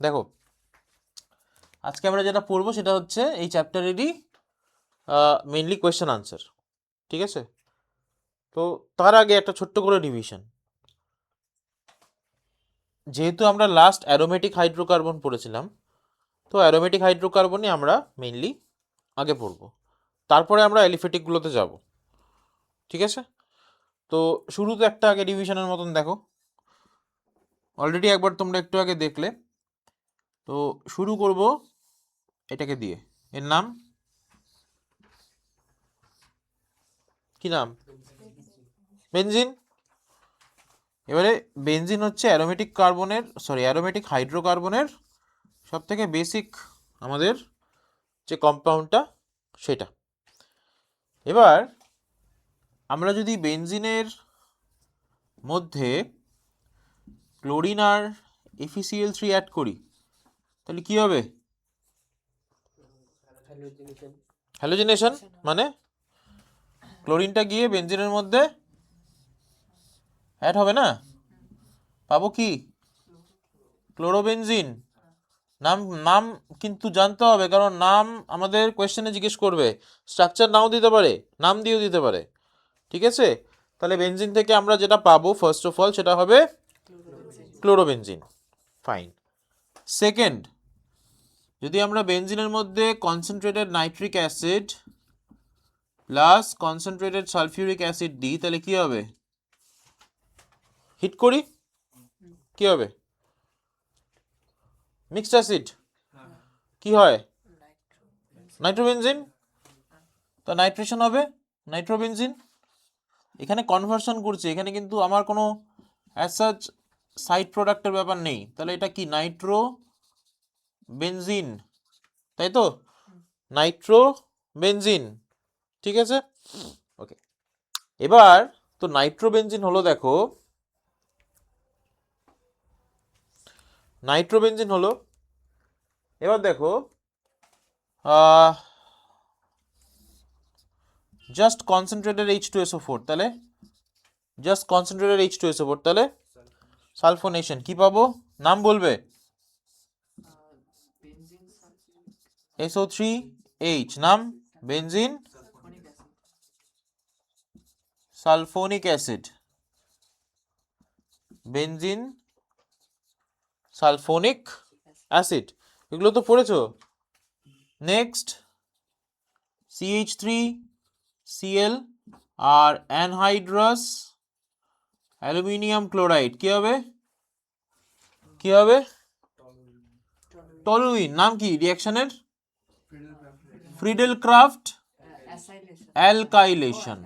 দেখো আজকে আমরা যেটা পড়বো সেটা হচ্ছে এই চ্যাপ্টারেরই মেইনলি কোয়েশ্চেন আনসার, ঠিক আছে? তো তার আগে একটা ছোট্ট করে রিভিশন। যেহেতু আমরা লাস্ট অ্যারোমেটিক হাইড্রোকার্বন পড়েছিলাম, তো অ্যারোমেটিক হাইড্রোকার্বনই আমরা মেইনলি আগে পড়বো, তারপরে আমরা অ্যালিফেটিকগুলোতে যাব, ঠিক আছে? তো শুরুতে একটা আগে রিভিশনের মতন দেখো, অলরেডি একবার তোমরা একটু আগে দেখলে। তো শুরু করব এটাকে দিয়ে, এর নাম কি নাম? বেনজিন। এবারে বেনজিন হচ্ছে অ্যারোমেটিক হাইড্রোকার্বনের সব থেকে বেসিক আমাদের যে কম্পাউন্ডটা সেটা। এবার আমরা যদি বেনজিনের মধ্যে ক্লোরিন আর FeCl3 অ্যাড করি তাহলে কি হবে? হ্যালোজিনেশন। মানে ক্লোরিনটা গিয়ে বেনজিনের মধ্যে অ্যাড হবে না, পাবো কি? ক্লোরোবেনজিন। নাম নাম কিন্তু জানতে হবে, কারণ নাম আমাদের কোয়েশ্চেনে জিজ্ঞেস করবে। স্ট্রাকচার নাও দিতে পারে, নাম দিয়েও দিতে পারে, ঠিক আছে? তাহলে বেনজিন থেকে আমরা যেটা পাবো ফার্স্ট অফ অল সেটা হবে ক্লোরোবেনজিন। ফাইন। সেকেন্ড, যদি আমরা বেনজিনের মধ্যে concentrated nitric acid plus concentrated sulphuric acid দিই তাহলে কি হবে? হিট করি, কি হবে? Mixed acid. কি হয়? নাইট্রোবেনজিন। তো নাইট্রেশন হবে নাইট্রোবেনজিন। এখানে কনভার্সন করছি, এখানে কিন্তু আমার কোনো অ্যাজ সাচ সাইড প্রোডাক্টের ব্যাপার নেই। তাহলে এটা কি? নাইট্রো বেনজিন, তাই তো? নাইট্রো বেনজিন, ঠিক আছে? ওকে, এবার তো নাইট্রোবেনজিন হলো, দেখো নাইট্রোবেনজিন হলো। এবার দেখো জাস্ট কনসেন্ট্রেটেড H2SO4, তাহলে জাস্ট কনসেন্ট্রেটেড H2SO4, তাহলে সালফোনেশন কি পাবো? নাম বলবে। SO3H, নাম benzene sulphonic acid, benzene sulphonic acid, এগুলো তো পড়েছো। নেক্সট CH3Cl আর অ্যানহাইড্রাস অ্যালুমিনিয়াম ক্লোরাইড, কি হবে? কি হবে? টলুইন। নাম কি রিঅ্যাকশনের? Friedel Craft alkylation.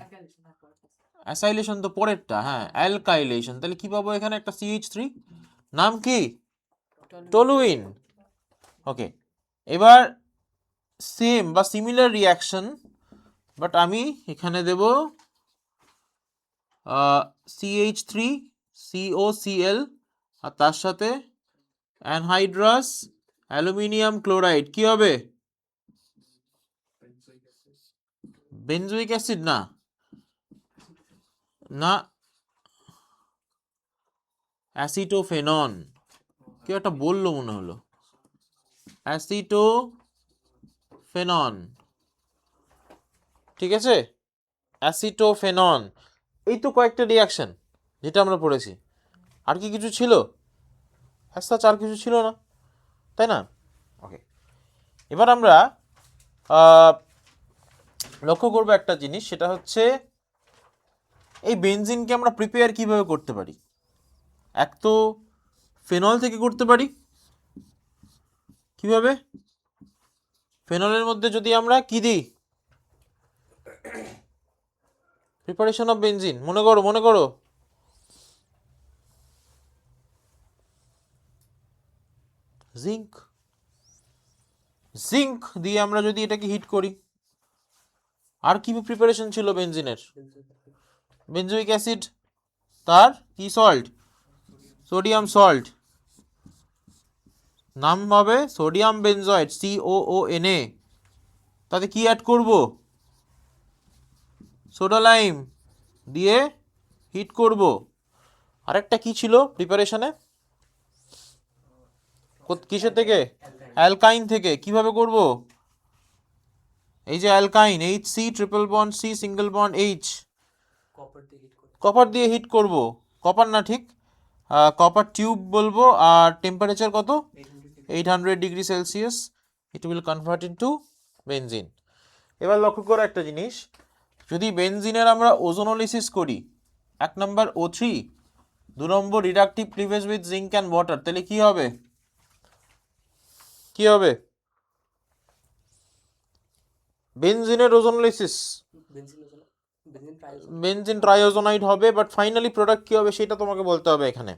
অ্যাসাইলেশন তো পরেরটা, হ্যাঁ, অ্যালকাইলেশন। তাহলে কি পাবো এখানে? একটা CH3, নাম কি? টলুইন। ওকে, এবার সেম বা সিমিলার রিঅ্যাকশন, বাট আমি এখানে দেব CH3COCl আর তার সাথে অ্যানহাইড্রাস অ্যালুমিনিয়াম ক্লোরাইড, কি হবে? Benzoic acid. না না, অ্যাসিটোফেনন। কেউ একটা বললো মনে হলো, অ্যাসিটোফেনন, ঠিক আছে? অ্যাসিটোফেনন। এই তো কয়েকটা রিয়াকশন যেটা আমরা পড়েছি, আর কি কিছু ছিল? হ্যাঁ, আর কিছু ছিল না, তাই না? ওকে, এবার আমরা লক্ষ্য করবো একটা জিনিস, সেটা হচ্ছে এই বেনজিনকে আমরা প্রিপেয়ার কিভাবে করতে পারি। এক তো ফেনল থেকে করতে পারি। কিভাবে? ফেনলের মধ্যে যদি আমরা কি দিই, প্রিপারেশন অফ বেনজিন, মনে করো জিঙ্ক। জিঙ্ক দিয়ে আমরা যদি এটাকে হিট করি, আর কি প্রিপারেশন ছিল বেনজিনের? বেনজোইক অ্যাসিড, তার কি সল্ট? সোডিয়াম সল্ট, নাম হবে সোডিয়াম বেনজয়েড, COONA। তাতে কি অ্যাড করব? সোডা লাইম দিয়ে হিট করব। আরেকটা কি ছিল প্রিপারেশনে? কিসের থেকে? অ্যালকাইন থেকে। কিভাবে করব? এই যে অ্যালকাইন, HC triple bond C single bond H, copper দিয়ে হিট করব। কপার না, ঠিক কপার টিউব বলবো। আর টেম্পারেচার কত? 800 degree Celsius. It will convert into benzene. এবার লক্ষ্য করো একটা জিনিস, যদি বেনজিনের আমরা ওজোনোলিসিস করি, 1 নম্বর O3, 2 number reductive cleavage with zinc and water, তাহলে কি হবে? কি হবে? বেনজিনের ওজোনোলিসিস বেনজিন ট্রাইওজোনাইড হবে, বাট ফাইনালি প্রোডাক্ট কি হবে সেটা তোমাকে বলতে হবে এখানে।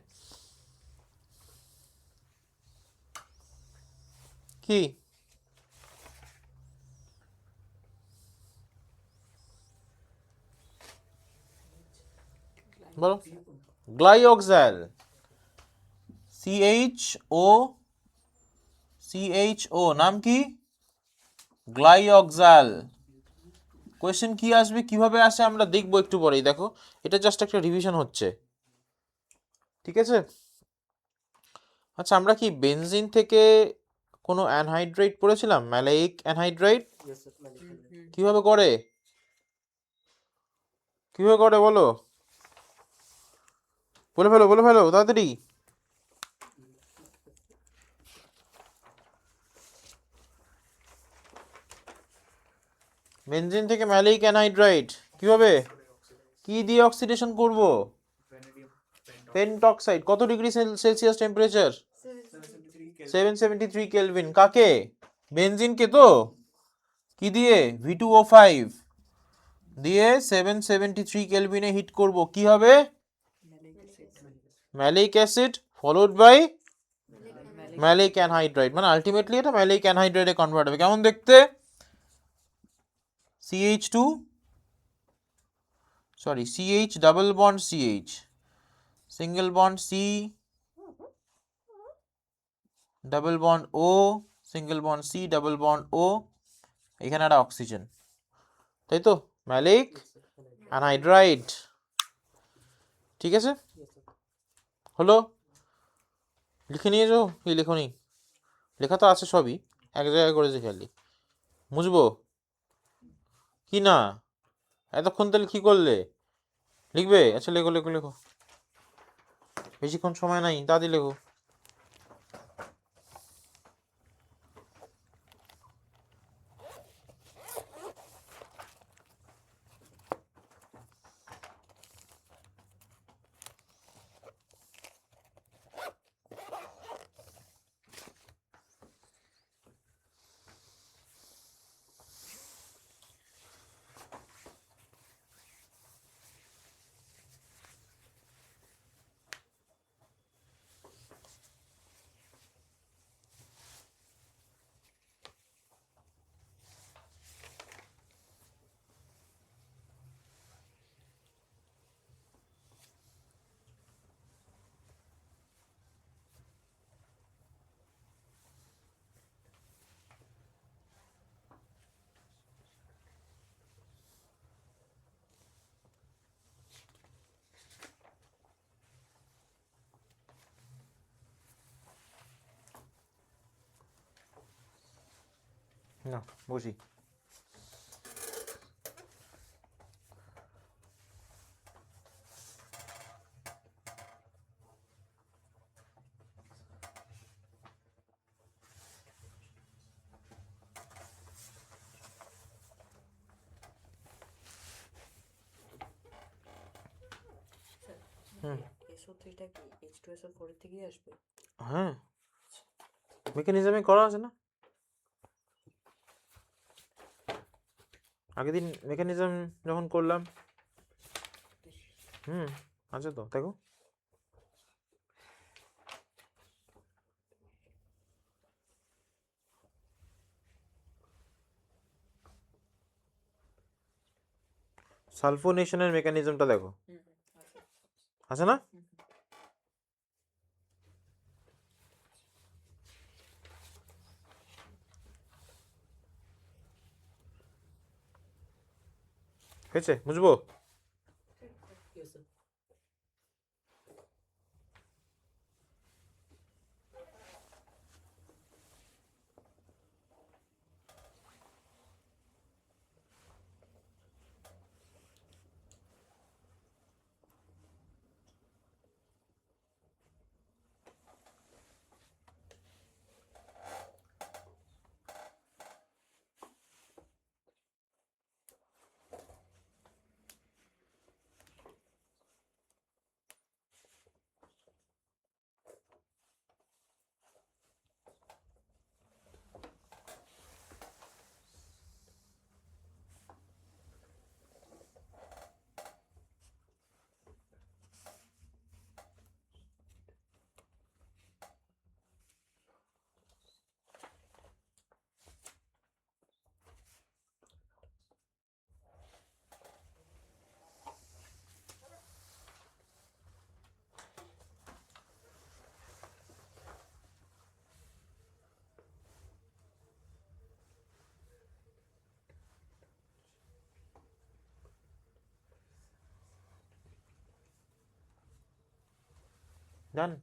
কি বলো? গ্লাইঅক্সাল, CHO, CHO, নাম কি? গ্লাইঅক্সাল। কোয়েশ্চেন কি আসবে, কিভাবে আসে আমরা দেখবো একটু পরেই। দেখো, এটা জাস্ট একটা রিভিশন হচ্ছে, ঠিক আছে? আচ্ছা, আমরা কি বেনজিন থেকে কোনো অ্যানহাইড্রাইড পড়েছিলাম, ম্যালেইক অ্যানহাইড্রাইড? কিভাবে করে? কিভাবে করে বলো, বলে ফেলো তাড়াতাড়ি। বেনজিন থেকে ম্যালেইক অ্যানহাইড্রাইড কিভাবে, কি দিয়ে অক্সিডেশন করব? পেন্টক্সাইড। কত ডিগ্রি সেলসিয়াস টেম্পারেচার? 773 কেলভিন। কাকে? বেনজিনকে তো। কি দিয়ে? V2O5 দিয়ে 773 কেলভিনে হিট করব। কি হবে? Malic acid followed by malic anhydride, মানে আলটিমেটলি এটা ম্যালিক অ্যানহাইড্রাইডে কনভার্ট হবে। কেমন দেখতে? CH2, sorry CH double bond CH, single bond C, double bond O, single bond C, double bond O, এখানে একটা অক্সিজেন, তাই তো? ম্যালিক অ্যানহাইড্রাইড, ঠিক আছে? হলো? লিখে নিয়েছো কি? লেখনি? লেখা তো আছে সবই, এক জায়গায় করেছে খালি। মুছবো কি না? এতক্ষণ তাহলে কি করলে? লিখবে? আচ্ছা লেখো লেখো লেখো, বেশিক্ষণ সময় নাই, তাড়াতাড়ি লেখো। না, বসি। হ্যাঁ, মেকানিজমে করা আছে না, আগের দিন মেকানিজম যখন করলাম। আছে তো, দেখো। সালফোনেশনের মেকানিজমটা দেখো, আছে না? হয়েছে? বুঝবো? ডান।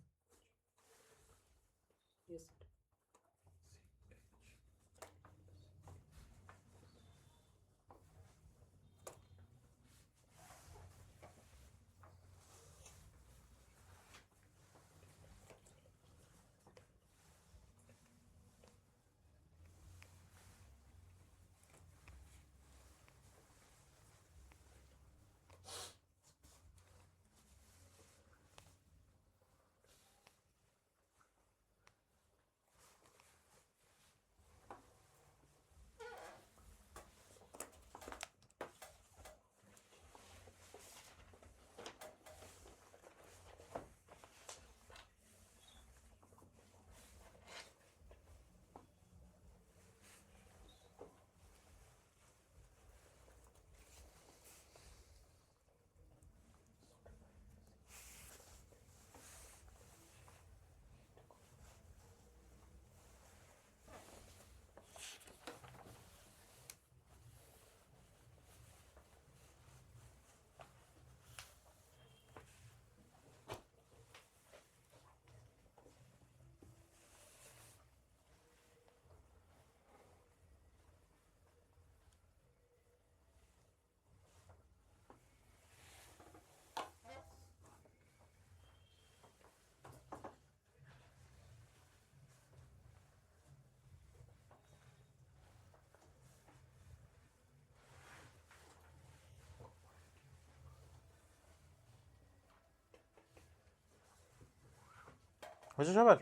হয়েছে সবার?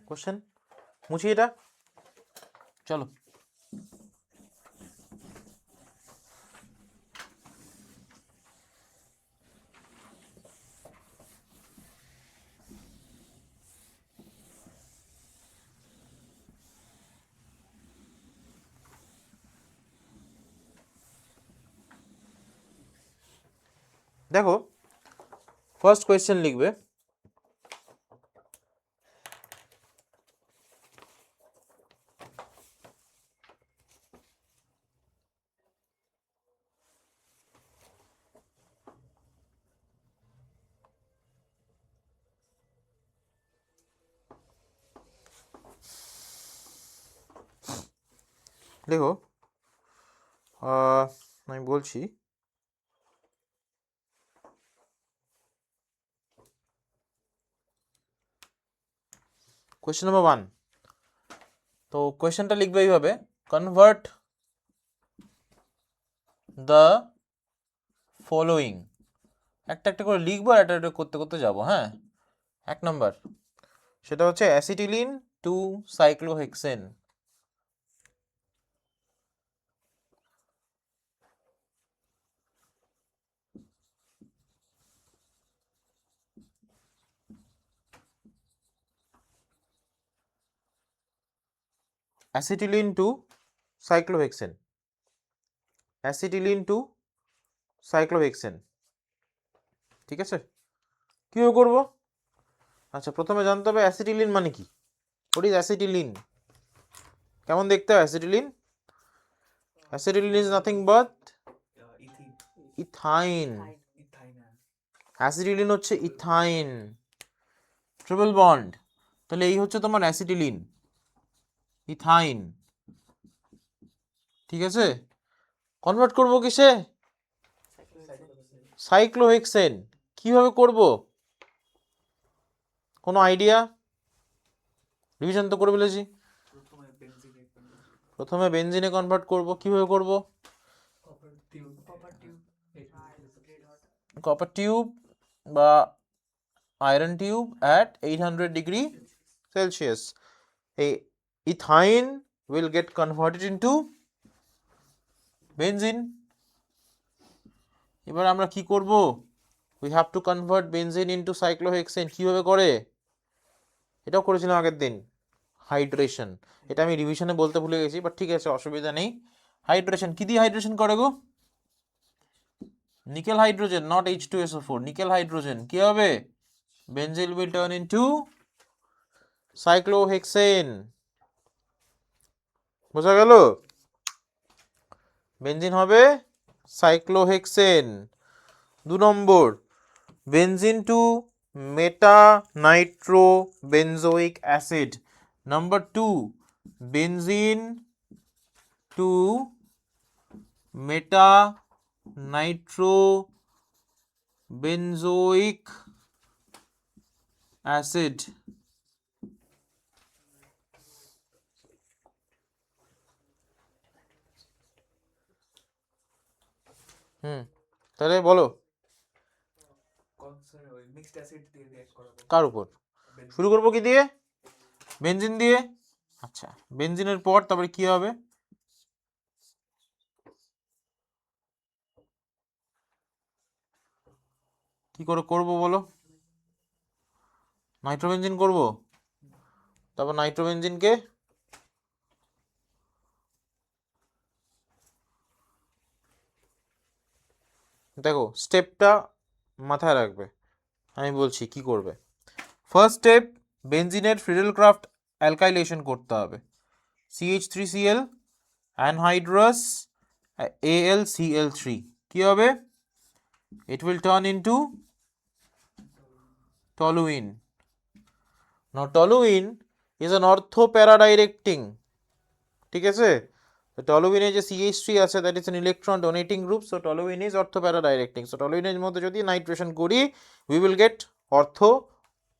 কোশ্চেন মুছি এটা, চলো। দেখো ফার্স্ট কোয়েশ্চেন লিখবে, দেখো আমি বলছি, কোয়েশ্চেন নাম্বার 1। তো কোয়েশ্চেনটা লিখবে এইভাবে, কনভার্ট দ্য ফলোয়িং। একটা একটা করে লিখবো আর একটা একটা করতে করতে যাবো। হ্যাঁ, 1 নম্বর সেটা হচ্ছে acetylene to cyclohexane. Acetylene to cyclohexane, acetylene to cyclohexane. ঠিক আছে, কীভাবে করবো? আচ্ছা, প্রথমে জানতে হবে অ্যাসিটিলিন মানে কি। What is acetylene? কেমন দেখতে হয় acetylene? Acetylene is nothing but ethyne. Acetylene হচ্ছে ইথাইন, ট্রিপল বন্ড। তাহলে এই হচ্ছে তোমার অ্যাসিটিলিন, ইথাইন। ঠিক আছে, কনভার্ট করব কিসে? সাইক্লোহেক্সেন। কিভাবে করব? কোনো আইডিয়া? রিভিশন তো করে ফেলেছি। প্রথমে বেনজিনে কনভার্ট করব। কিভাবে করব? কপার টিউব বা iron tube at 800 degree Celsius. এই ethyne will get converted into benzene. এবার আমরা কি করব? we have to convert benzene into cyclohexane। কিভাবে করে? এটাও করেছিলাম আগের দিন, হাইড্রেশন। এটা আমি রিভিশনে বলতে ভুলে গেছি, বাট ঠিক আছে, অসুবিধা নেই। হাইড্রেশন কি দিয়ে হাইড্রেশন করে গো? Nickel hydrogen, not H2SO4, nickel hydrogen. কি হবে? Benzyl will turn into cyclohexane. বোঝা গেল? বেনজিন হবে সাইক্লোহেক্সেন। 2 নম্বর, benzene to meta nitrobenzoic acid, number 2 benzene to meta nitrobenzoic acid. তাহলে বলো কার উপর শুরু করবো, কি দিয়ে? বেনজিন দিয়ে। আচ্ছা, বেনজিনের পর তারপরে কি হবে? কি করে করবো বলো? নাইট্রোবেনজিন করব, তারপর নাইট্রোবেনজিনকে দেখো স্টেপটা মাথায় রাখবে, আমি বলছি কি করবে। ফার্স্ট স্টেপ, বেনজিনের ফ্রিডেল ক্রাফট অ্যালকাইলেশন করতে হবে। CH3Cl অ্যানহাইড্রাস AlCl3 কি হবে? It will turn into toluene. Now toluene is an ortho-para-directing, ঠিক আছে? তো toluene যে CH3 আছে, that is an electron donating group, so toluene is ortho-para-directing. So toluene এর মধ্যে যদি নাইট্রেশন করি, we will get ortho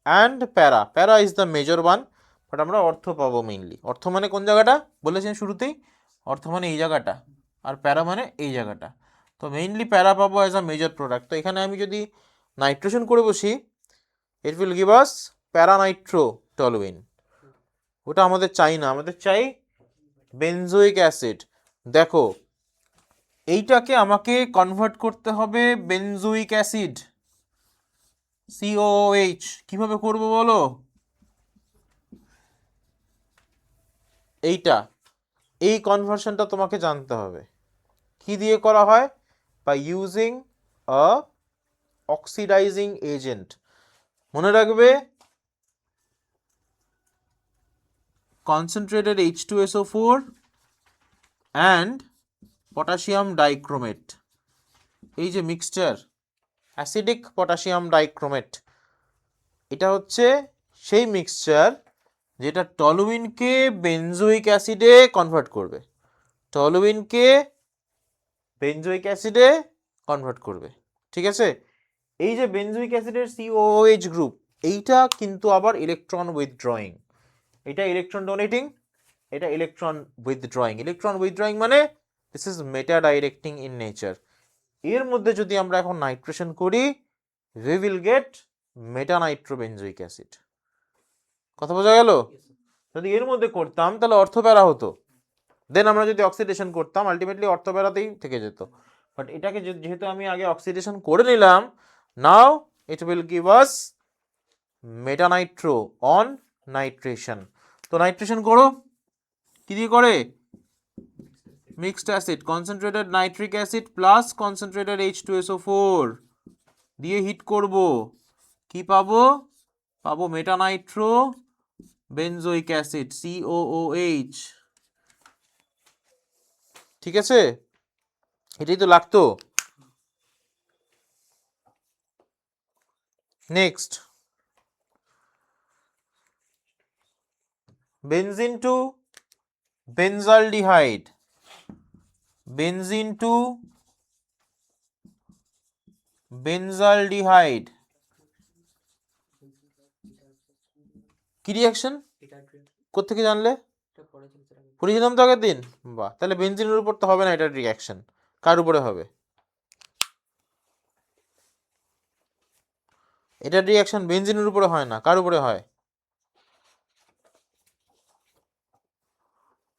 and para. Para is the major one, but আমরা অর্থ পাবো মেইনলি। অর্থ মানে কোন জায়গাটা বলেছেন শুরুতেই? অর্থ মানে এই জায়গাটা, আর প্যারা মানে এই জায়গাটা। তো মেইনলি প্যারা পাবো অ্যাজ আ মেজর প্রোডাক্ট। তো এখানে আমি যদি নাইট্রেশন করে বসি, it will give us paranitro toluene. ওটা আমাদের চাই না, আমাদের চাই বেনজোইক অ্যাসিড। দেখো এইটাকে আমাকে কনভার্ট করতে হবে বেনজোইক অ্যাসিড COOH। কিভাবে করব বলো? এই কনভার্সনটা তোমাকে জানতে হবে। কি দিয়ে করা হয়? By using a oxidising agent. মনে রাখবে, concentrated H2SO4 and potassium dichromate, এই যে মিক্সচার অ্যাসিডিক পটাশিয়াম ডাইক্রোমেট, এটা হচ্ছে সেই মিক্সচার যেটা টলুইনকে বেনজোইক অ্যাসিডে কনভার্ট করবে। টলুইনকে বেনজোইক অ্যাসিডে কনভার্ট করবে, ঠিক আছে? এই যে বেনজোইক অ্যাসিডের COOH গ্রুপ, এইটা কিন্তু আবার ইলেকট্রন উইথড্রয়িং। এটা ইলেকট্রন ডোনেটিং, এটা ইলেকট্রন উইথড্রয়িং। ইলেকট্রন উইথড্রয়িং মানে this is meta directing in nature. এর মধ্যে যদি আমরা এখন নাইট্রেশন করি, we will get meta nitrobenzoic acid. কথা বোঝা গেল? যদি এর মধ্যে করতাম তাহলে অর্থপ্যারা হতো, দেন আমরা যদি অক্সিডেশন করতাম আলটিমেটলি অর্থপ্যারাতেই থেকে যেত। বাট এটাকে যেহেতু আমি আগে অক্সিডেশন করে নিলাম, now it will give us meta nitro on nitration. তো নাইট্রেশন করো, কি দিয়ে করে? Mixed acid, concentrated nitric acid plus concentrated H2SO4 দিয়ে হিট করব। কি পাবো? পাবো meta nitro benzoic acid COOH, ঠিক আছে? এটাই তো লাগতো। Next, benzene to benzaldehyde, benzene to benzaldehyde কি রিয়াকশন? কোত্থেকে জানলে? পড়েছিলাম তো আগের দিন। বাহ, তাহলে বেনজিনের উপর তো হবে না এটার রিয়াকশন, কার উপরে হবে? এটার রিয়াকশন বেনজিনের উপরে হয় না, কার উপরে হয়?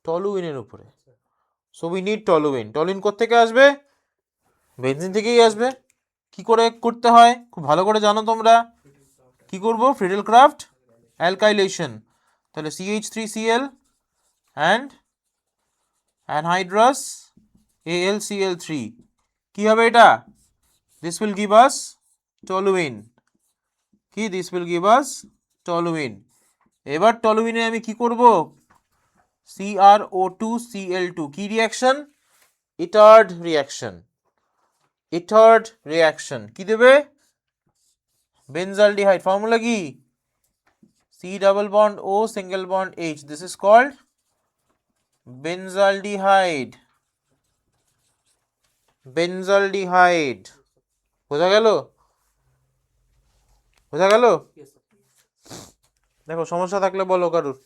টলুইনের উপরে। So we need toluene. Toluene কোত্থেকে আসবে? বেনজিন থেকেই আসবে। কি করে করতে হয় খুব ভালো করে জানো তোমরা। কি করব? Friedel Craft alkylation. তাহলে CH3Cl and anhydrous AlCl3 কি হবে এটা? This will give us toluene। কি? This will give us toluene। এবার টলুইনে আমি কি করব? CrO2Cl2 কি রিয়াকশন? ইটার্ড রিয়াকশন। ইটার্ড রিয়াকশন কি দেবে? বেনজালডিহাইড ফর্মুলা কি? C double bond O single bond H. This is called benzaldehyde. Benzaldehyde বোঝা গেল? বোঝা গেল? দেখো সমস্যা থাকলে বলো কারুর।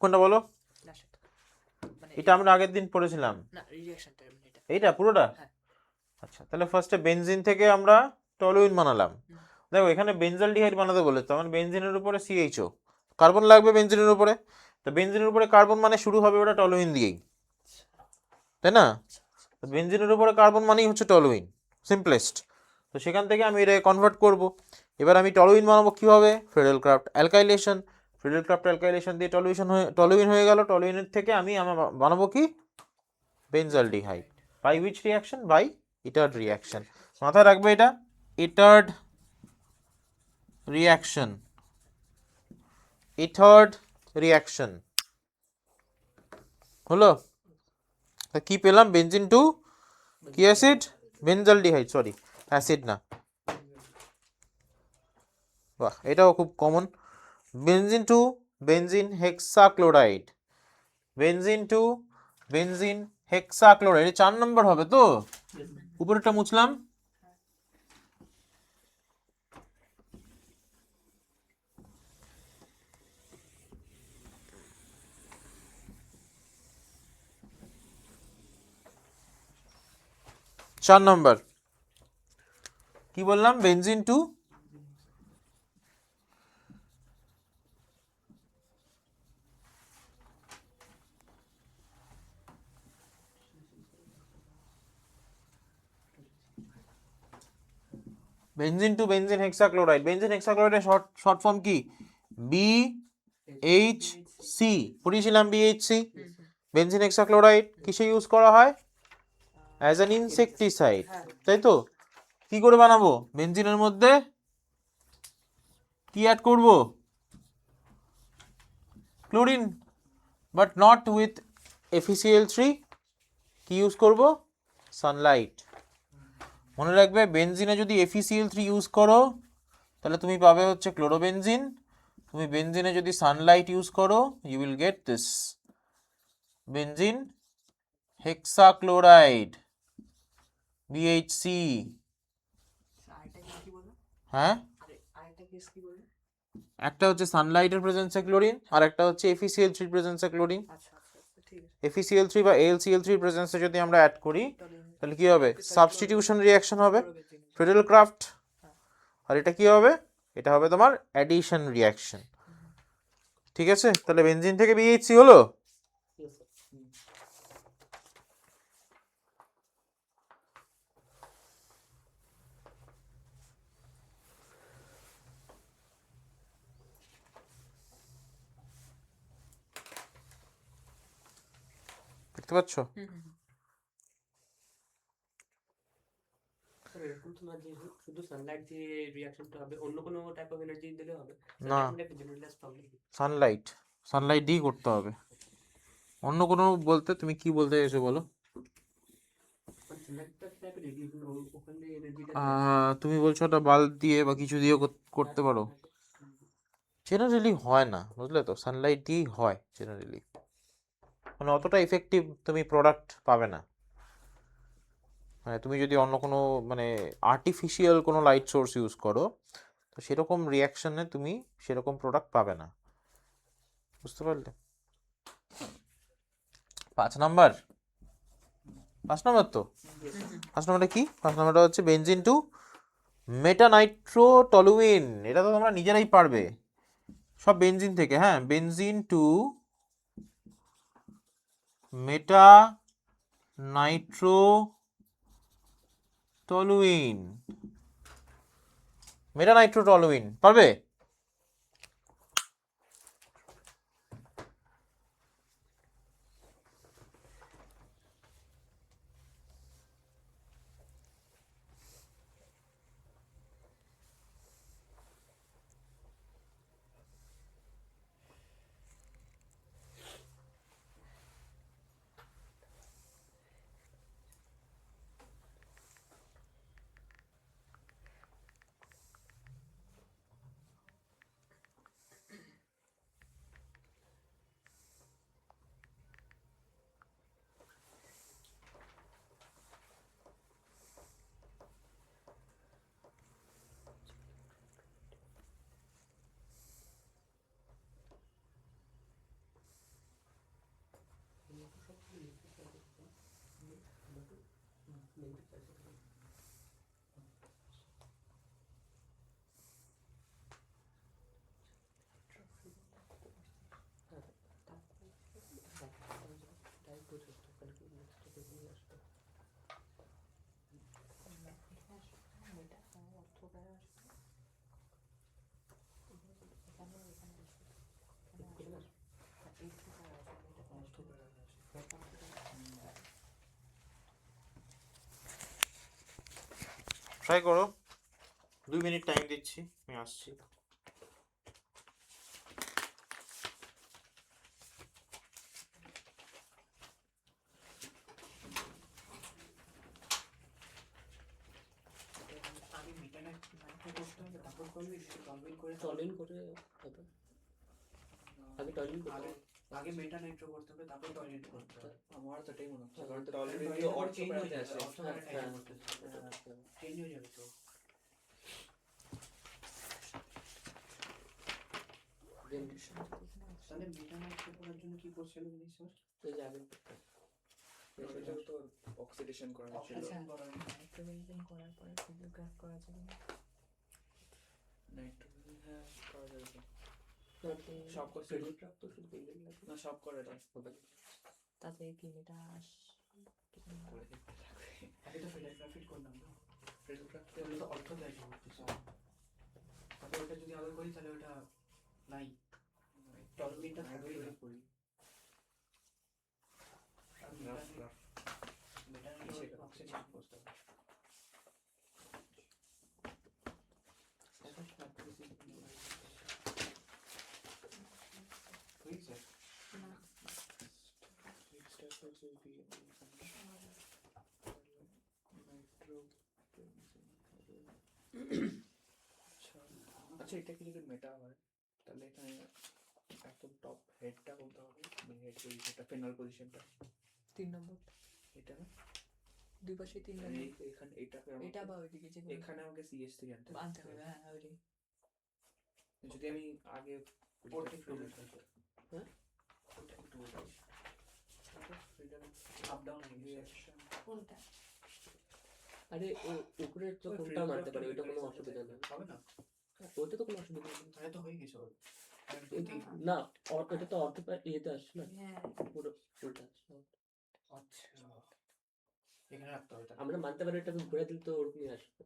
কোনটা বলো? এটা আমরা আগের দিন পড়েছিলাম। এইটা পুরোটা? আচ্ছা, তাহলে ফার্স্টে বেনজিন থেকে আমরা টলুইন বানালাম। দেখো এখানে বেনজালডিহাইড বানাতে বলেছে, মানে বেনজিনের উপরে CHO, কার্বন লাগবে বেনজিনের উপরে। তো বেনজিনের উপরে কার্বন মানে শুরু হবে ওটা টলুইন দিয়েই, তাই না? তো বেনজিনের উপরে কার্বন মানেই হচ্ছে টলুইন, সিম্পলেস্ট। তো সেখান থেকে আমি এটা কনভার্ট করব। এবার আমি টলুইন বানাবো কীভাবে? Friedel Craft alkylation. Friedel Craft alkylation দিয়ে টলুইন হয়ে গেল। টলুইনের থেকে আমি বানাবো কি? Benzaldehyde. By which reaction? By Etard reaction. মাথায় রাখবে এটা, ইটার্ড রিয়াকশন। ইটার্ড রিয়াকশন হলো। কি পেলাম? বেনজিন টু কি অ্যাসিড? বেনজালডিহাইড, সরি অ্যাসিড না। বাহ, এটাও খুব কমন। Benzene to benzene hexachloride. Benzene to benzene hexachloride 4 নম্বর হবে তো? উপরেরটা মুছলাম। চার নম্বর কি বললাম? Benzene to benzene hexachloride. Benzene হেক্সাক্লোরাইডের শর্ট ফর্ম কি? BHC। পড়িয়েছিলাম BHC। বেনজিন হেক্সাক্লোরাইড কিসে ইউজ করা হয়? অ্যাজ অ্যান ইনসেকটিসাইড, তাই তো? কি করে বানাবো? বেনজিনের মধ্যে কি অ্যাড করব? Chlorine, but not with FeCl3। কি ইউজ করব? সানলাইট। মনে রাখবে, বেনজিনে যদি FeCl3 ইউজ করো তাহলে তুমি পাবে হচ্ছে ক্লোরোবেনজিন। তুমি বেনজিনে যদি সানলাইট ইউজ করো, you will get this benzene hexachloride, BHC। হ্যাঁ, একটা হচ্ছে সানলাইটের প্রেজেন্সে ক্লোরিন, আর একটা হচ্ছে FeCl3 প্রেজেন্সে ক্লোরিন। FeCl3 বা AlCl3 প্রেজেন্সে যদি আমরা অ্যাড করি তাহলে কি হবে? সাবস্টিটিউশন রিঅ্যাকশন হবে, ফ্রেডেল ক্রাফট। আর এটা কি হবে? এটা হবে তোমার অ্যাডিশন রিঅ্যাকশন। ঠিক আছে, তাহলে বেনজিন থেকে BHC হলো। দেখতে পাচ্ছ? শুধু সানলাইট দিয়ে রিঅ্যাকশনটা হবে, অন্য কোনো টাইপ অফ এনার্জি দিলে হবে না? সানলাইট, সানলাইট দিয়ে করতে হবে। অন্য কোনো বলতে তুমি কি বলতে চাইছো বলো? তুমি বলছো ওটা বাল্ব দিয়ে বা কিছু দিয়ে করতে পারো। জেনারেলি হয় না, বুঝলে তো? সানলাইট দিয়েই হয় জেনারেলি, মানে অতটা ইফেক্টিভ তুমি প্রোডাক্ট পাবে না। মানে তুমি যদি অন্য কোনো মানে আর্টিফিশিয়াল কোনো লাইট সোর্স ইউজ করো তো সেরকম রিয়াকশনে তুমি সেরকম প্রোডাক্ট পাবে না, বুঝতে পারলে? 5 নাম্বার, 5 নাম্বার তো। 5 নাম্বারটা কি? 5 নাম্বারটা হচ্ছে বেনজিন টু মেটানাইট্রোটলুইন। এটা তো তোমরা নিজেরাই পারবে সব বেনজিন থেকে। হ্যাঁ, বেনজিন টু মেটানাইট্রোটলুইন। মেটানাইট্রোটলুইন পারবে? ট্রাই করো, 2 মিনিট টাইম দিচ্ছি, আমি আসছি। আগে মেটা নাইট্রো করতে হবে, তারপর টয়লেট করতে হবে। আমার তো এটাই মনে হচ্ছে, কারণ কারণ টয়লেট টয়লেট অর্থ চেঞ্জ হয়ে প্যারাতে যাবে, আসে। অর্থ প্যারা করতেছে, চেঞ্জ হয়ে যাবে তো। তাহলে মেটা নাইট্রো করার জন্য কি করছিল উনি স্যার? এটাও তো অক্সিডেশন করা ছিল। অপারেশন করার নাইট্রোবেনজিন করার পরে ফিজিওগ্রাফ করা যাবে না। নাইট্রোজেন হ্যাঁ করা যাবে তো। সব সব ফিজিওগ্রাফ তো শুধু বিল্ডিং লাগে না, সব করা যায়। তাতে কিডনিটা করে দেখতে থাকবে। আগে তো ফিজিওগ্রাফি করলাম না, ফিজিওগ্রাফ তাহলে তো অর্থ দায়িত্ব করতেছে। তারপর ওটা যদি আবার করি তাহলে ওটা নাই, টলমিনটা থাকবেই না। করি। আর মেটা নাইট্রো অক্সিডেশন করতে হবে। ঠিক স্যার। আচ্ছা এটা কি যদি মেটা হয় তাহলে এখানে একদম টপ হেডটা বলতে হবে, মানে হেড পজিশনটা, ফিনাল পজিশনটা 3 নম্বর, এটা না, দুই পাশে 3 মানে নম্বর, এখানে এটাকে এটা বা ওইদিকে যে এখানে আমাকে সিএস থেকে আনতে আনতে হবে। হ্যাঁ ওইটাই। যদি আমি আগে ওটা একটু হ্যাঁ ওটা একটু আপ ডাউন হয়ে গেছে। কোনটা? আরে ও উপরের তো কোনটা মারতে পারে, ওইটা কোনো অসুবিধা নেই। হবে না, ওইটা তো কোনো অসুবিধা নেই। তাহলে তো হয়ে গেছে ওর। না ওটা তো অর্থ ইয়েতে আসছে না, হ্যাঁ পুরো উল্টা আসছে। আচ্ছা, এখানে রাখতে হবে তাহলে। আমরা মানতে পারি এটাকে ঘুরে দিলে তো ওরকমই আসবে।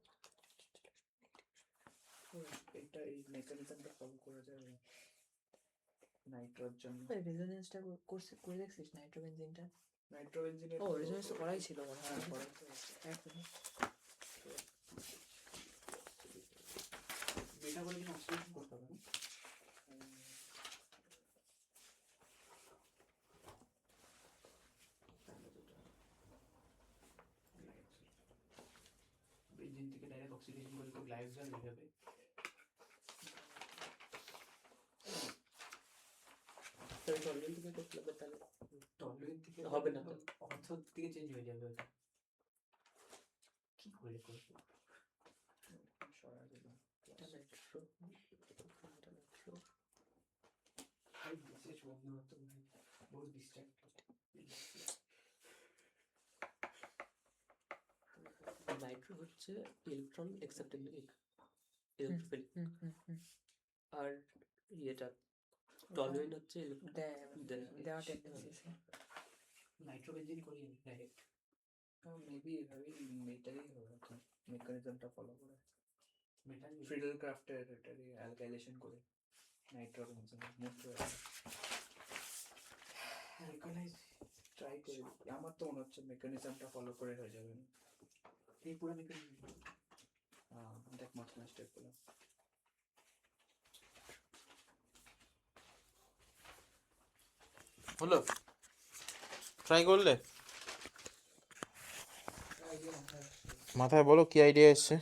এটা এই মেকানিজমটা ফলো করা যাবে নাইট্রোর জন্য। রেজোনেন্সটা করে দেখছিস নাইট্রোবেনজিনটা? নাইট্রোবেনজিনের ও রেজোনেন্স তো করাই ছিল মনে হয়। হ্যাঁ, করা তো আছে। মেটা বলে কিনা অক্সিডেশন করতে হবে না? বেঞ্জিন থেকে ডাইরেক্ট অক্সিডেশন করে তো গ্লাইকোজেন হয়ে যাবে। তাহলে টলরেন্ট থেকে করতে হবে, তাহলে টলমিন থেকে হবে না তো। অর্থ থেকে চেঞ্জ হয়ে যাবে ওটা। কি করে করবো? সরা যাবে এটা নাইট্রো, এটা নাইট্রো। ভাই বিশেষ বন্ধুত্ব ভাই বহুত ডিস্ট্রাক্টেড। নাইট্রো হচ্ছে ইলেকট্রন অ্যাকসেপ্টিং ইলেকট্রোফিলিক, আর ইয়েটা টলরেন্ট হচ্ছে দেওয়া টেন্ডেন্সি আছে। নাইট্রোবেনজিন করি ডাইরেক্ট। মেবি এভাবেই মেটারই হবে হয়তো, মেকানিজমটা ফলো করে মেটাল ফ্রিডেল ক্রাফটের এটারই অ্যালকাইলেশন করে নাইট্রোবেনজিন মোস্ট অ্যালকালাইজ ট্রাই করে দেখি। আমার তো মনে হচ্ছে মেকানিজমটা ফলো করে হয়ে যাবে না। এই পুরো মেকানিজম। দেখ মাঝখানে স্টেপ গুলো হলো, ট্রাই করলে? মাথায় বলো কি আইডিয়া এসছে।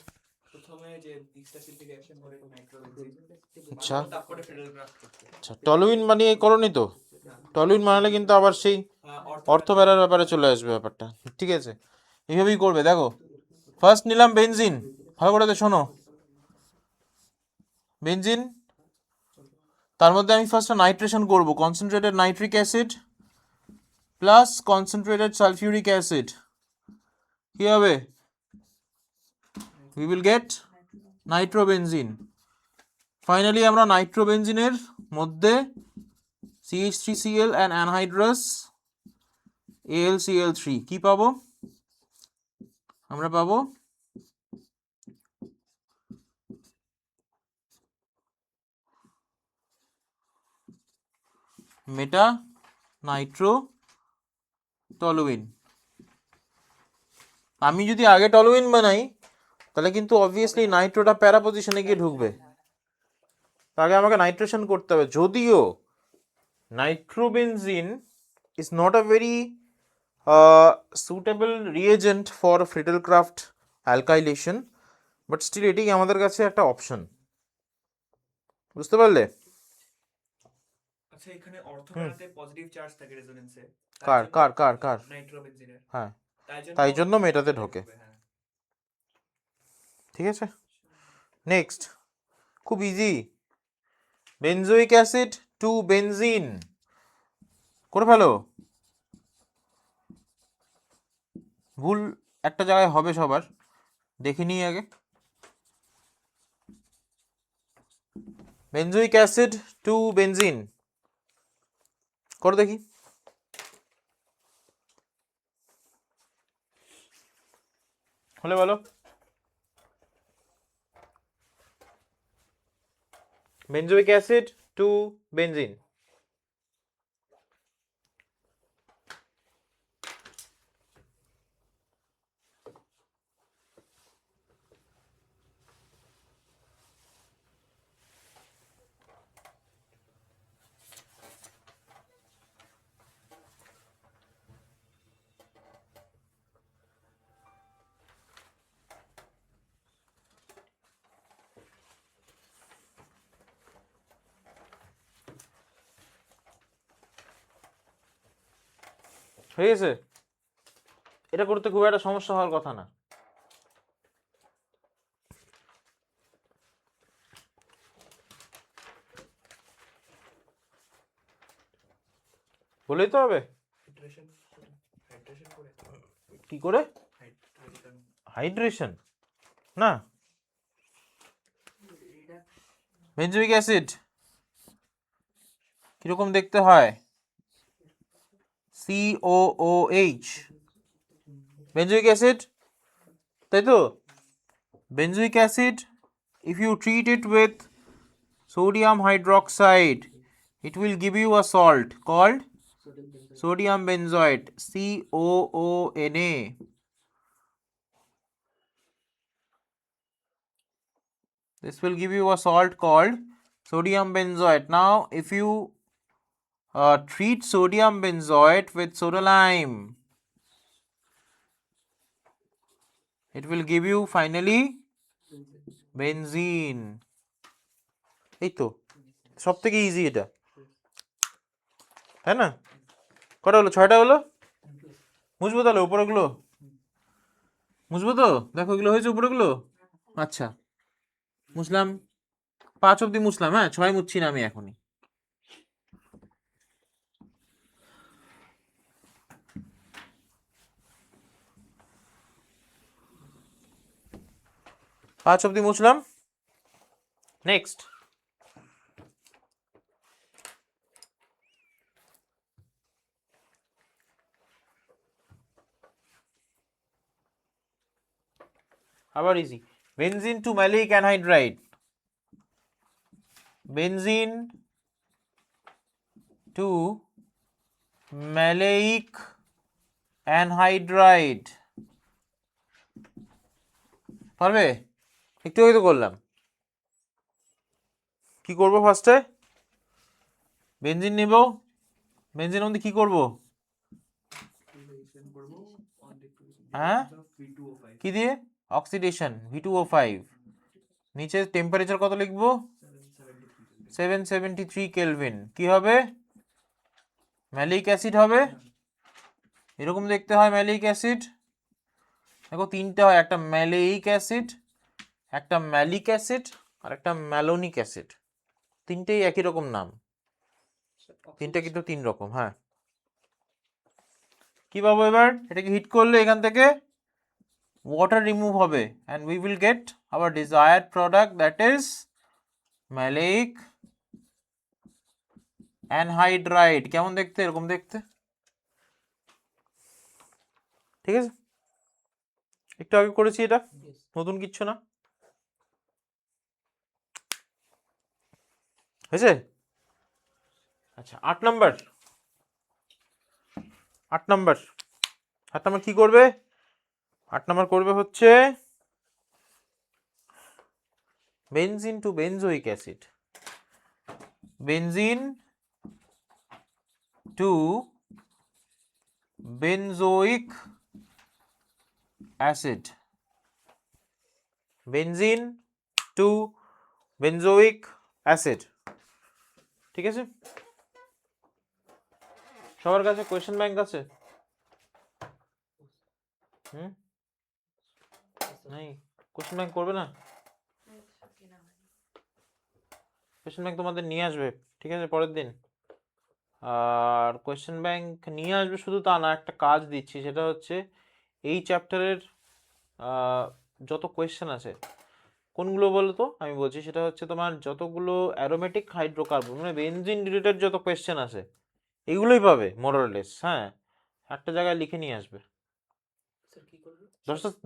প্রথমে যে ডিস্টাসিড রিঅ্যাকশন করে নাইট্রোবেনজিন, আচ্ছা তারপরে ফ্রিডেল ক্রাফট করতে। আচ্ছা, টলুইন বানিয়ে করনি তো? টলুইন বানালে কিন্তু আবার সেই অর্থবেলার ব্যাপারে চলে আসবে ব্যাপারটা। ঠিক আছে, এইভাবেই করবে। দেখো, ফার্স্ট নিলাম বেনজিন, ভালো করে শোনো। বেনজিন, তার মধ্যে আমি ফার্স্ট নাইট্রেশন করব, concentrated nitric acid plus concentrated sulphuric acid কি হবে? We will get nitrobenzene. Finally আমরা নাইট্রোবেনজিনের মধ্যে CH3Cl and anhydrous AlCl3 কি পাবো? আমরা পাবো মেটা নাইট্রো টলুইন। আমি যদি আগে টলুইন বানাই তাহলে কিন্তু অবভিয়াসলি নাইট্রোটা প্যারা পজিশনে গিয়ে ঢুকবে, তাহলে আমাকে নাইট্রেশন করতে হবে। যদিও nitrobenzene is not a very suitable reagent for Friedel-Crafts alkylation, but still এটি আমাদের কাছে একটা অপশন, বুঝতে পারলে? আচ্ছা এখানে অর্থোগোনালতে পজিটিভ চার্জ থাকে রেজোনেন্সে, কার কার কার কার নাইট্রোবেনজিনের, হ্যাঁ, তাই তাই জন্য মেটাতে ঢোকে। হ্যাঁ। ঠিক আছে, নেক্সট খুব easy, benzoic acid to benzene করে ফেলো। ভুল একটা জায়গায় হবে সবার, দেখে নিই আগে। বেনজোইক অ্যাসিড টু বেনজিন করে দেখি। হলে বলো। বেনজোইক অ্যাসিড টু বেনজিন, হয়ে গেছে। এটা করতে খুব একটা সমস্যা হওয়ার কথা না। বলেই তো হবে হাইড্রেশন করে কি করে? হাইড্রেশন হাইড্রেশন না, বেনজোইক অ্যাসিড কিরকম দেখতে হয়? COOH বেনজোইক অ্যাসিড, তাই তো? Benzoic acid if you treat it with sodium hydroxide it will give you a salt called sodium benzoate, COONA. This will give you a salt called sodium benzoate. Now if you treat sodium benzoate with soda lime it will give you finally benzene. এই তো সব থেকে easy এটা, তাই না? কটা হলো? 6টা হলো। মুছবো তাহলে উপরেগুলো, মুছবো তো? দেখো এগুলো হয়েছে উপরেগুলো। আচ্ছা মুছলাম, 5 অব্দি মুছলাম, হ্যাঁ 6 মুছছি না আমি এখনই। পাঁচ অব্দি মুছলাম। নেক্সট আবার easy, benzene to malic anhydride. Benzene to maleic anhydride পারবে? একটু আগে তো করলাম। কি করব ফার্স্টে? বেনজিন নেব, বেনজিন মধ্যে কি করব? হ্যাঁ কি দিয়ে? Oxidation V2O5। নিচে টেম্পারেচার কত লিখবো? 773 কেলভিন। কি হবে? ম্যালিক অ্যাসিড হবে, এরকম দেখতে হয় ম্যালিক অ্যাসিড। দেখো তিনটে হয়, একটা ম্যালেইক অ্যাসিড, একটা ম্যালিক অ্যাসিড আর একটা ম্যালোনিক অ্যাসিড। তিনটেই একই রকম নাম, তিনটে কিন্তু 3 রকম। হ্যাঁ কি পাবো এবার? এটাকে হিট করলে এখান থেকে ওয়াটার রিমুভ হবে and we will get hour desired product that is malic anhydride. কেমন দেখতে? এরকম দেখতে, ঠিক আছে? একটু আগে করেছি এটা, Yes. নতুন কিচ্ছু না, হয়েছে? আচ্ছা 8 নম্বর, 8 নম্বর কি করবে? 8 নম্বর করবে হচ্ছে benzene to benzoic acid, benzene to benzoic acid, benzene to benzoic acid, ঠিক আছে? সবার কাছে কোয়েশ্চেন ব্যাংক আছে? হুম, নাই? কোয়েশ্চেন ব্যাংক করবে না? কোয়েশ্চেন ব্যাংক তোমাদের নিয়ে আসবে, ঠিক আছে, পরের দিন। আর কোয়েশ্চেন ব্যাংক নিয়ে আসবে শুধু তা না, একটা কাজ দিচ্ছি, সেটা হচ্ছে এই চ্যাপ্টারের যত কোয়েশ্চেন আছে, কোনগুলো বলো তো? আমি বলছি, সেটা হচ্ছে তোমার যতগুলো অ্যারোমেটিক হাইড্রোকার্বন মানে বেনজিন রিলেটেড যত কোয়েশ্চেন আছে এগুলোই পাবে মোরলেস। হ্যাঁ, একটা জায়গায় লিখে নিয়ে আসবে। স্যার কি করবে?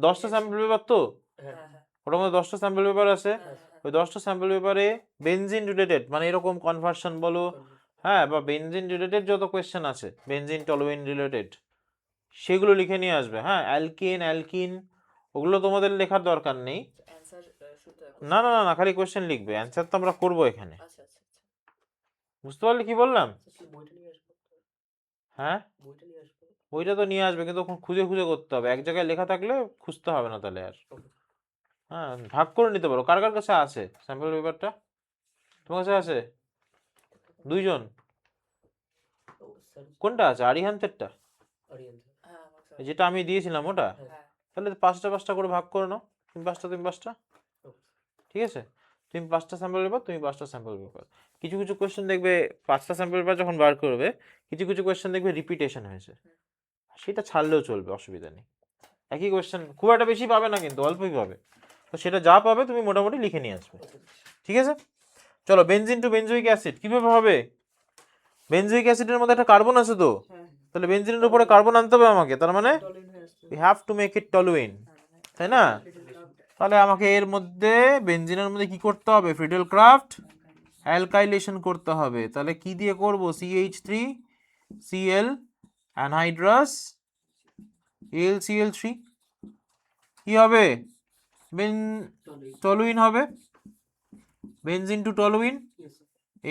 10টা স্যাম্পল পেপার তো, হ্যাঁ ওটার মধ্যে 10টা স্যাম্পল পেপার আছে। হ্যাঁ ওই 10টা স্যাম্পল পেপারে বেনজিন রিলেটেড মানে এরকম কনভার্সন বলো, হ্যাঁ, বা বেনজিন রিলেটেড যত কোয়েশ্চেন আছে, বেনজিন টলুইন রিলেটেড, সেগুলো লিখে নিয়ে আসবে। হ্যাঁ, অ্যালকিন অ্যালকিন ওগুলো তোমাদের লেখার দরকার নেই। অ্যান্সার শুধু না না না না, খালি কোয়েশ্চেন লিখবে, অ্যান্সার তো আমরা করবো এখানে। আচ্ছা আচ্ছা আচ্ছা। বুঝতে পারলে কি বললাম? কি বইটা নিয়ে আসবো? হ্যাঁ, বইটা নিয়ে আসবো। বইটা তো নিয়ে আসবে, কিন্তু খুঁজে খুঁজে করতে হবে, এক জায়গায় লেখা থাকলে খুঁজতে হবে না তাহলে আর। হ্যাঁ, ভাগ করে নিতে পারো। কার কার কাছে আছে স্যাম্পল পেপারটা? তোমার কাছে আছে? 2জন? ও স্যার, কোনটা আছে? আরিহান্তেরটা? আরিয়ান স্যার। হ্যাঁ আমার স্যার। যেটা আমি দিয়েছিলাম ওটা? হ্যাঁ তাহলে 5টা 5টা করে ভাগ করে নাও, তুমি 5টা তুমি 5টা, ঠিক আছে? তুমি 5টা স্যাম্পল পেপার, তুমি 5টা স্যাম্পল পেপার। কিছু কিছু কোয়েশ্চেন দেখবে 5টা স্যাম্পল পেপার যখন বার করবে, কিছু কিছু কোয়েশ্চেন দেখবে রিপিটেশন হয়েছে, সেটা ছাড়লেও চলবে, অসুবিধা নেই। একই কোয়েশ্চেন খুব একটা বেশি পাবে না, কিন্তু অল্পই পাবে, তো সেটা যা পাবে তুমি মোটামুটি লিখে নিয়ে আসবে, ঠিক আছে? চলো, বেনজিন টু বেনজোইক অ্যাসিড কিভাবে হবে? বেনজোইক অ্যাসিডের মধ্যে একটা কার্বন আছে তো, হ্যাঁ তাহলে বেনজিনের উপরে কার্বন আনতে হবে আমাকে, তার মানে টলিন হয়ে আসছে। we have to make it toluene, তাই না? তাহলে আমাকে এর মধ্যে বেনজিনের মধ্যে কি করতে হবে? ফ্রিডেল ক্রাফট অ্যালকাইলেশন করতে হবে। তাহলে কি দিয়ে করব? CH3 Cl অ্যানহাইড্রাস AlCl3, কি হবে? টলুইন হবে, বেনজিন টু টলুইন।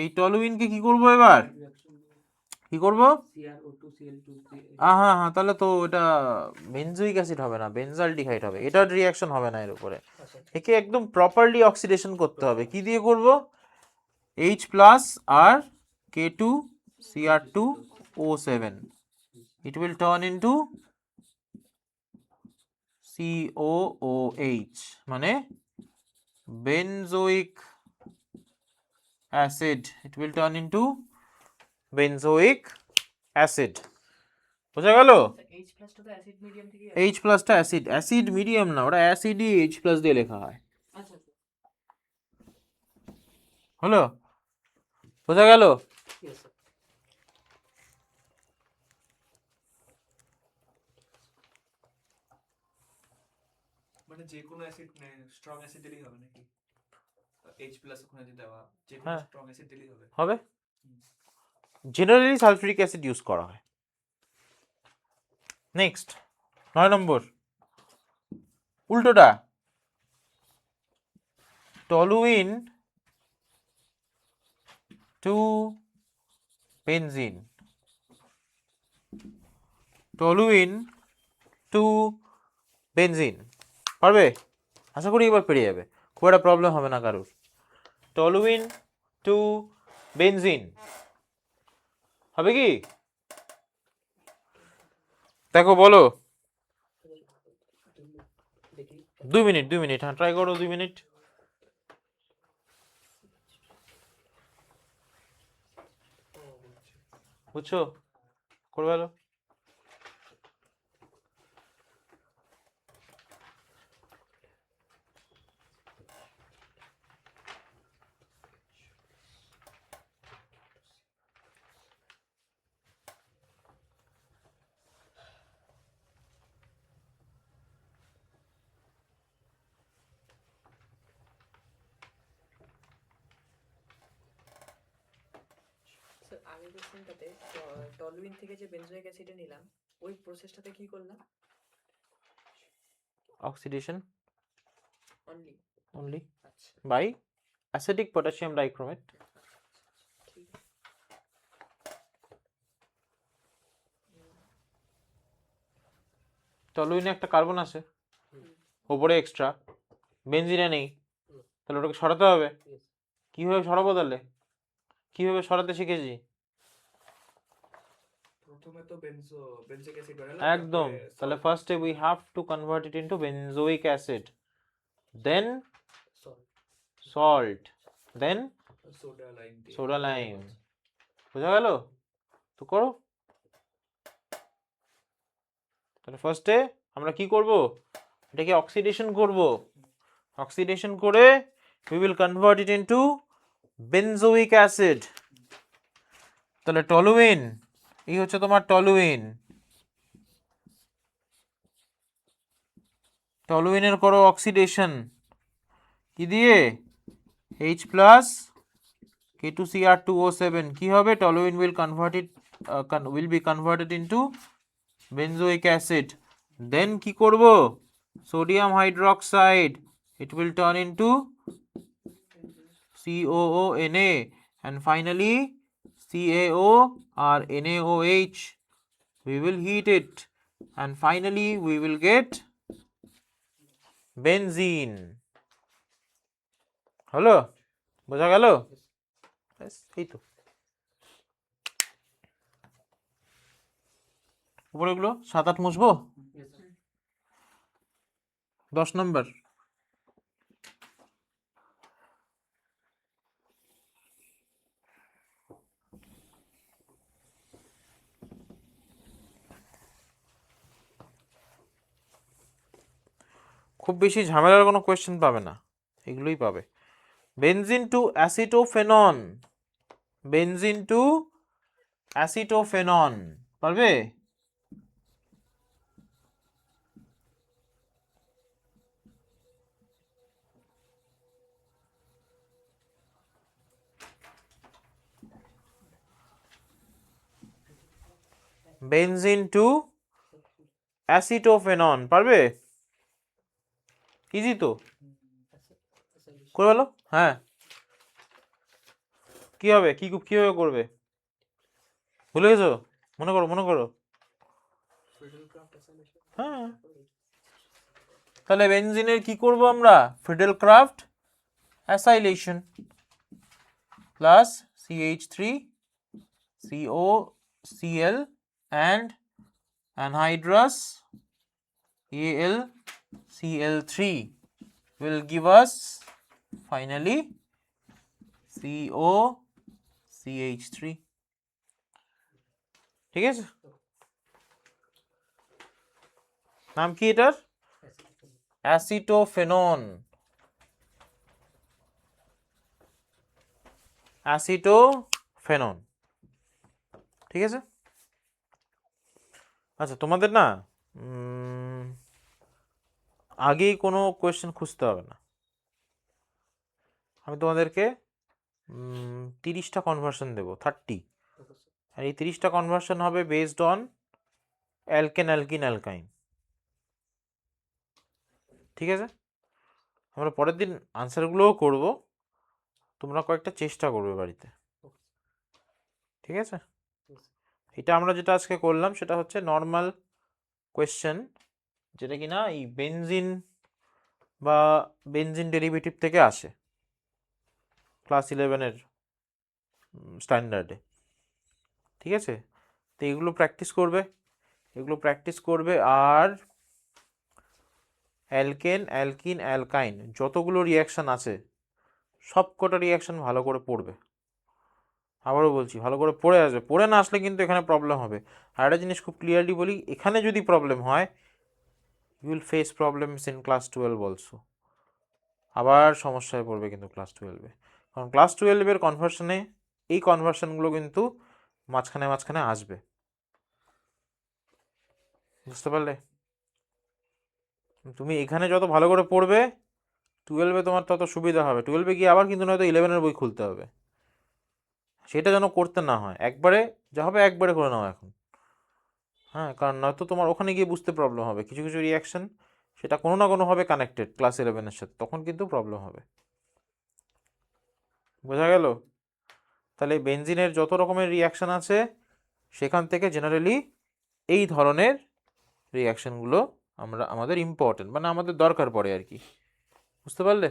এই টলুইনকে কি করব এবার? কি করব? হ্যাঁ হ্যাঁ, তাহলে তো এটা বেনজোইক অ্যাসিড হবে না, বেনজালডিহাইড হবে, এটার রিয়াকশন হবে না এর উপরে। একে একদম প্রপারলি অক্সিডেশন করতে হবে। কি দিয়ে করব? H প্লাস আর K2Cr2O7, it will turn into COOH মানে benzoic acid, it will turn into benzoic acid। বোঝা গেল? এইচ প্লাসটা তো অ্যাসিড মিডিয়াম থেকে H প্লাসটা অ্যাসিড, অ্যাসিড মিডিয়াম না, ওটা অ্যাসিডই H প্লাস দিয়ে লেখা হয়। আচ্ছা আচ্ছা। হলো? বোঝা গেল? মানে যে কোনো অ্যাসিড স্ট্রং অ্যাসিড দিলেই হবে নাকি? H+ ওখানে যে দেওয়া যে কোনো হ্যাঁ। স্ট্রং অ্যাসিড দিলেই হবে। হবে, জেনারেলি সালফিউরিক অ্যাসিড ইউজ করা হয়। নেক্সট 9 নম্বর, উল্টোটা, toluene to benzene, toluene to benzene. পারবে? আশা করি এবার পেরিয়ে যাবে, খুব একটা প্রবলেম হবে না কারোর। টলুইন টু বেনজিন হবে কি? দেখো বলো। 2 মিনিট, হ্যাঁ ট্রাই করো 2 মিনিট। বুঝছো? করে গেলো। আগের কোশ্চেনটাতে টলুইন থেকে যে বেনজোইক অ্যাসিডে নিলাম ওই প্রসেসটাতে কি করলাম অক্সিডেশন অনলি? only আচ্ছা by acidic potassium dichromate. ঠিক আছে। টলুইনে একটা কার্বন আছে ওপরে এক্সট্রা, বেনজিনে নেই, তাহলে ওটাকে সরাতে হবে। Yes. কিভাবে সরাবো তাহলে? কিভাবে সরাতে শিখেছি? প্রথমে তো বেনজিক অ্যাসিড বানালাম, একদম। তাহলে ফার্স্টে we have to convert it into benzoic acid, then Salt. Salt, then soda lime দিয়ে সোডা লাইম। বোঝা গেল? তো করো। তাহলে ফার্স্টে আমরা কি করব? এটাকে অক্সিডেশন করব। অক্সিডেশন করে we will convert it into benzoic acid. তাহলে টলুইন, এই হচ্ছে তোমার টলুইন। টলুইনের করো অক্সিডেশন কি দিয়ে? H plus K2Cr2O7 কি হবে? Toluene will convert it will be converted into benzoic acid. Then কি করব? Sodium hydroxide, it will turn into COONA and finally CaO or NaOH. We will heat it and finally we will get benzene. হলো? বোঝা গেল? ব্যাস, এই তো। উপরেগুলো 7-8 মুছবো। Yes, sir. 10 নম্বর, খুব বেশি ঝামেলার কোনো কোয়েশ্চেন পাবে না, এগুলোই পাবে। Benzene to acetophenone, benzene to acetophenone পারবে? বেনজিন টু অ্যাসিটোফেনন পারবে? ইজি তো, করে বলো। হ্যাঁ, কি হবে? কিভাবে করবে? ভুলে গেছো? মনে করো, মনে করো। হ্যাঁ, তাহলে বেনজিনের কি করব আমরা? Friedel Craft acylation plus CH3 COCl and anhydrous AlCl3 will give us finally COCH3. ঠিক আছে? নাম কি এটার? অ্যাসিটোফেনন। অ্যাসিটোফেনন, ঠিক আছে? আচ্ছা, তোমাদের না আগেই কোনো কোয়েশ্চেন খুঁজতে হবে না। আমি তোমাদেরকে 30টা কনভার্সন দেবো, 30। আর এই 30টা কনভার্সন হবে বেসড অন অ্যালকেন, অ্যালকিন, অ্যালকাইন। ঠিক আছে? আমরা পরের দিন আনসারগুলোও করব, তোমরা কয়েকটা চেষ্টা করবে বাড়িতে। ঠিক আছে? এটা আমরা যেটা আজকে করলাম সেটা হচ্ছে নর্মাল কোয়েশ্চেন, যেটা কিনা এই বেনজিন বা বেনজিন ডেরিভেটিভ থেকে আসে ক্লাস 11-এর স্ট্যান্ডার্ডে। ঠিক আছে? তো এগুলো প্র্যাকটিস করবে, এগুলো প্র্যাকটিস করবে। আর অ্যালকেন, অ্যালকিন, অ্যালকাইন যতগুলো রিয়াকশান আছে সব কটা রিয়াকশান ভালো করে পড়বে। আবারও বলছি, ভালো করে পড়ে আসবে। পড়ে না আসলে কিন্তু এখানে প্রবলেম হবে। আর একটা জিনিস খুব ক্লিয়ারলি বলি, এখানে যদি প্রবলেম হয় you will face problems in class 12 also. আবার সমস্যায় পড়বে কিন্তু ক্লাস 12-এ, কারণ ক্লাস 12-এর কনভার্সনে এই কনভার্সনগুলো কিন্তু মাঝখানে মাঝখানে আসবে। বুঝতে পারলে? তুমি এখানে যত ভালো করে পড়বে 12-এ তোমার তত সুবিধা হবে। 12-এ গিয়ে আবার কিন্তু নয়তো 11-এর বই খুলতে হবে, সেটা যেন করতে না হয়, একবারে যা হবে একবারে করে নাও এখন। হ্যাঁ, কারণ নয়তো তোমার ওখানে গিয়ে বুঝতে প্রবলেম হবে, কিছু কিছু রিয়াকশন সেটা কোনো না কোনোভাবে কানেক্টেড ক্লাস 11-এর সাথে, তখন কিন্তু প্রবলেম হবে। বোঝা গেল? তাহলে বেনজিনের যত রকমের রিয়াকশন আছে সেখান থেকে জেনারেলি এই ধরনের রিয়াকশনগুলো আমাদের ইম্পর্টেন্ট, মানে আমাদের দরকার পড়ে আর কি। বুঝতে পারলে?